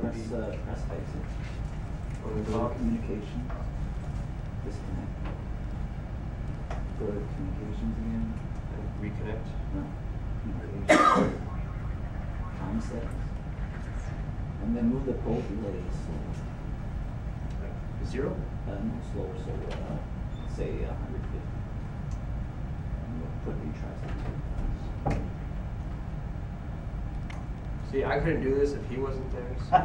would press, be press exit. on the Go top. to communication. Disconnect. Go to communications again. And reconnect. No. Communications. Time settings. And then move the pole delay slower. Like 0? No, slower, so say 150. And we'll put retries. See, I couldn't do this if he wasn't there. So.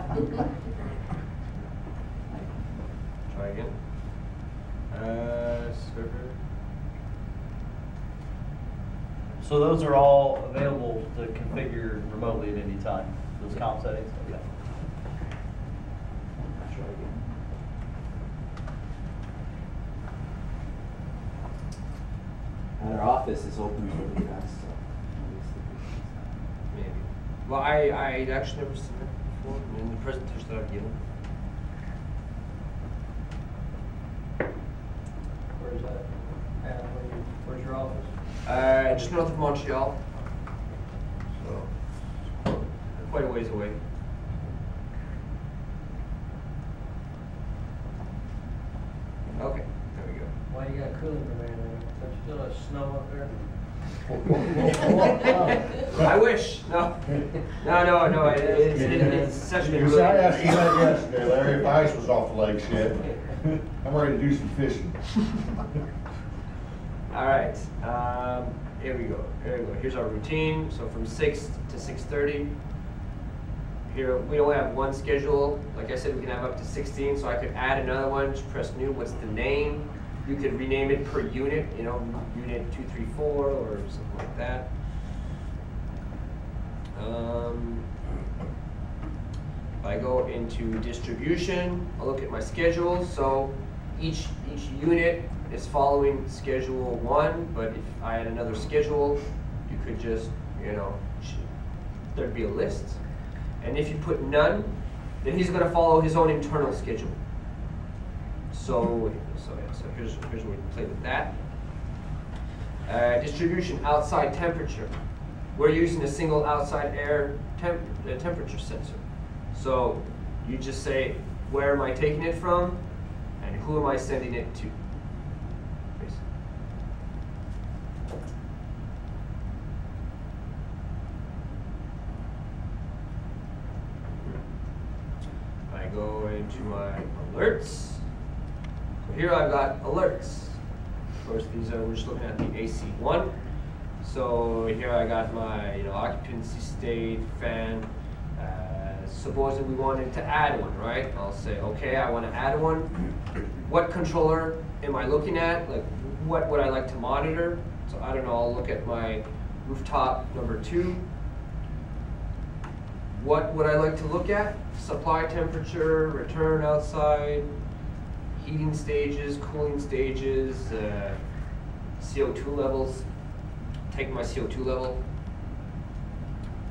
Try again. Server. So those are all available to configure remotely at any time, those comp settings? Okay. Try again. And our office is open really fast, so Maybe. Well, I actually never seen that before in the presentation that I've given. Where's that? Where's your office? Just north of Montreal. So, quite a ways away. Okay, there we go. Why you got cooling demand there? Don't you still have snow up there? I wish. No. No. It's such a You said I asked you that yesterday, Larry, if ice was off the lakes yet. I'm ready to do some fishing. All right. Here we go. Here's our routine. So from 6 to 6:30. Here we only have one schedule. Like I said, we can have up to 16. So I could add another one. Just press new. What's the name? You could rename it per unit. You know, unit 234 or something like that. If I go into distribution, I'll look at my schedule. So each unit is following schedule 1, but if I had another schedule, you could just, there'd be a list. And if you put none, then he's going to follow his own internal schedule. So here's where we play with that. Distribution outside temperature. We're using a single outside air temperature sensor. So you just say, where am I taking it from, and who am I sending it to? I go into my alerts. So here I've got alerts. Of course, we're just looking at the AC1. So here I got my occupancy state, fan. Supposing we wanted to add one, right? I'll say, okay, I want to add one. What controller am I looking at? Like, what would I like to monitor? So I don't know, I'll look at my rooftop number 2. What would I like to look at? Supply temperature, return outside, heating stages, cooling stages, CO2 levels. Take my CO2 level.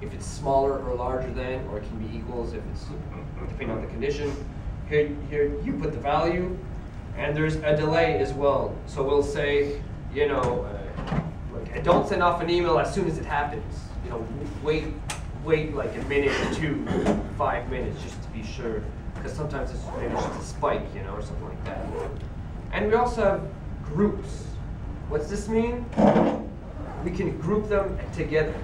If it's smaller or larger than, or it can be equals if it's depending on the condition. Here you put the value, and there's a delay as well. So we'll say, like, don't send off an email as soon as it happens. Wait like a minute or 2, 5 minutes just to be sure, because sometimes it's maybe just a spike, or something like that. And we also have groups. What's this mean? We can group them together.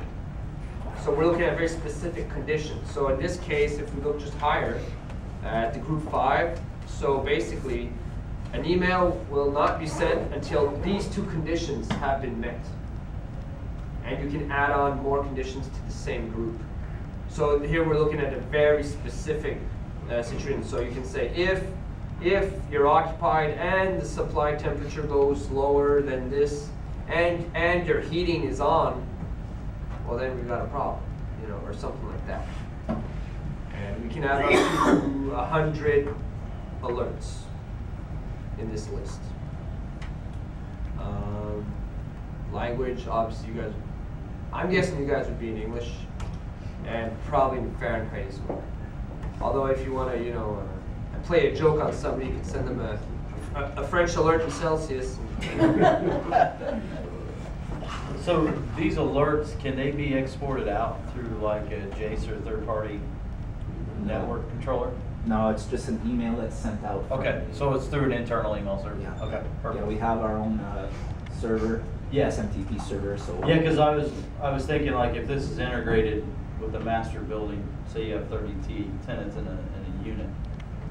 So we're looking at very specific conditions. So in this case, if we look just higher at the group 5, so basically an email will not be sent until these 2 conditions have been met. And you can add on more conditions to the same group. So here we're looking at a very specific situation. So you can say if you're occupied and the supply temperature goes lower than this, and your heating is on, well then we've got a problem, or something like that. And we can have up to 100 alerts in this list. Language, obviously you guys, I'm guessing you guys would be in English, and probably in Fahrenheit as well. Although if you want to, play a joke on somebody, you can send them a French alert in Celsius. So these alerts, can they be exported out through like a JACE or third party network controller? No, it's just an email that's sent out. from Okay, the- so it's through an internal email server? Yeah. Okay, perfect. Yeah, we have our own server, Yeah. SMTP server, so. Yeah, because I was thinking like if this is integrated with the master building, say you have 30 tenants in a unit,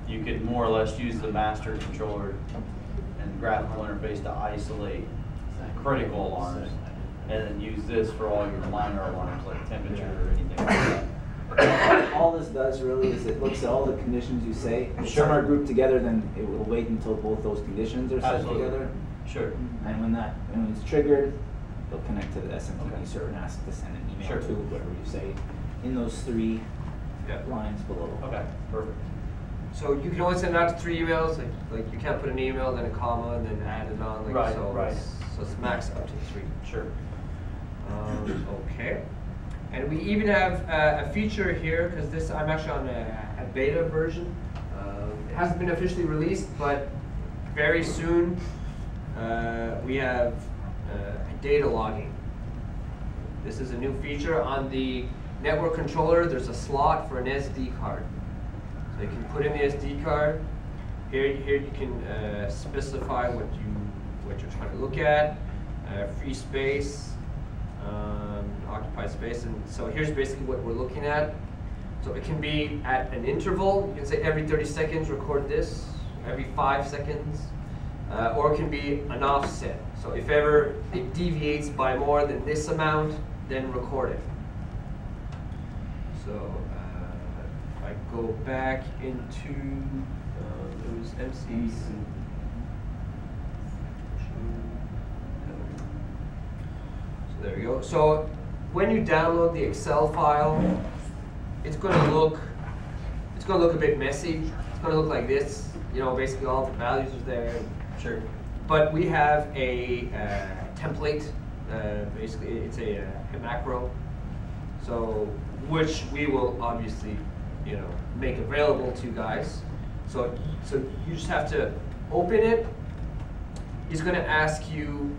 you could more or less use the master controller and graphical interface to isolate critical alarms, and then use this for all your minor alarms like temperature or anything like that. All this does really is it looks at all the conditions you say. If Sure. some are grouped together, then it will wait until both those conditions are set Absolutely. together. Sure. And when it's triggered, it'll connect to the SMTP Okay. server and ask to send an email Sure. to whatever you say in those 3 Yeah. lines below. Okay, perfect. So you can only send out to 3 emails, like you can't put an email, then a comma, and then add it on, like Right, so. right. So it's max up to 3. Sure. Okay. And we even have a feature here, because this, I'm actually on a beta version. It hasn't been officially released, but very soon we have data logging. This is a new feature on the network controller. There's a slot for an SD card. So you can put in the SD card. Here you can specify what you're trying to look at, free space, occupied space, and so here's basically what we're looking at. So it can be at an interval. You can say every 30 seconds record this, every 5 seconds, or it can be an offset. So if ever it deviates by more than this amount, then record it. So if I go back into those MCs. So there we go. So when you download the Excel file, it's going to look a bit messy. It's going to look like this. You know, basically all the values are there. Sure. But we have a template. Basically, it's a macro. So which we will obviously, you know, make available to you guys. So you just have to open it. He's going to ask you,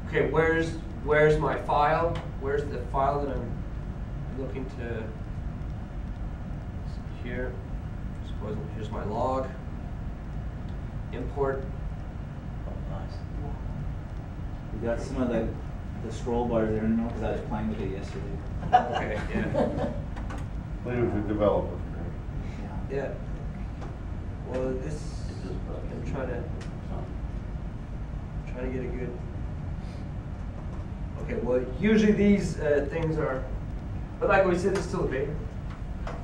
okay, where's my file? Where's the file that I'm looking to? Here. Suppose here's my log. Import. Oh, nice. We got some of the scroll bars there, no, because I was playing with it yesterday. Okay. Yeah. Leave it to the developer. Yeah. Yeah. Well, this I'm trying to get a good. Okay. Well, usually these things are, but like we said, it's still a beta.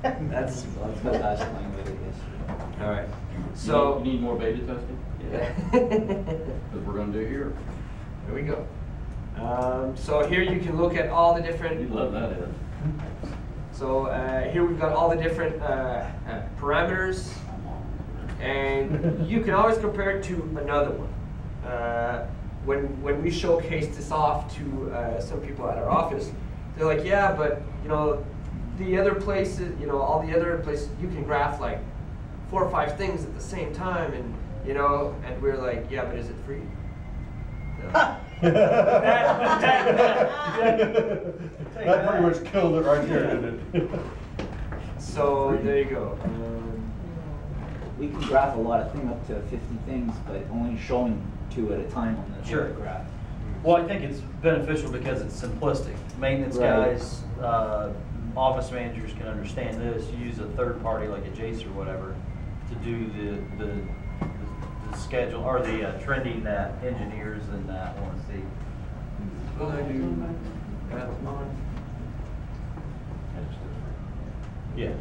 That's So that's what I was playing with it yesterday. all right. So You need more beta testing? yeah. Because we're gonna do it here. There we go. So here you can look at all the different. You love that, Ed. So here we've got all the different parameters, and you can always compare it to another one. When we showcase this off to some people at our office, they're like, yeah, but you know, the other places, you know, all the other places, you can graph like 4 or 5 things at the same time, and you know, and we're like, yeah, but is it free? No. That pretty much killed it right there, didn't it? So there you go. We can graph a lot of things, up to 50 things, but only showing 2 at a time on the Sure. graph. Well, I think it's beneficial because it's simplistic. Maintenance Right. guys, office managers can understand this. You use a third party like a Jace or whatever to do the schedule or the trending that engineers and that want to see. Will I do that one? Yeah.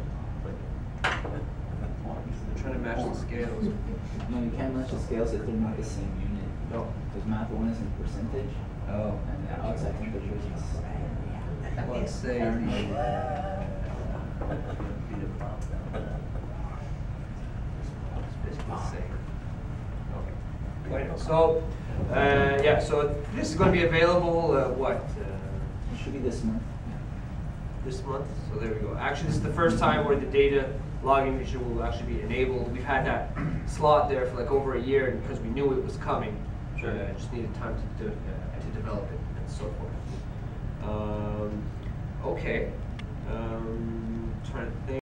I'm trying to match the scales. No, you can't match the scales if they're not the same unit. No. Because math 1 is in percentage, Oh. and the outside temperature is. Let's say basically the same. Okay. Wait, so, yeah, so this is going to be available, what? It should be this month. This month? So there we go. Actually, this is the first time where the data logging feature will actually be enabled. We've had that slot there for like over a year because we knew it was coming. Sure. Just needed time to develop it and so forth. Okay. Trying to think.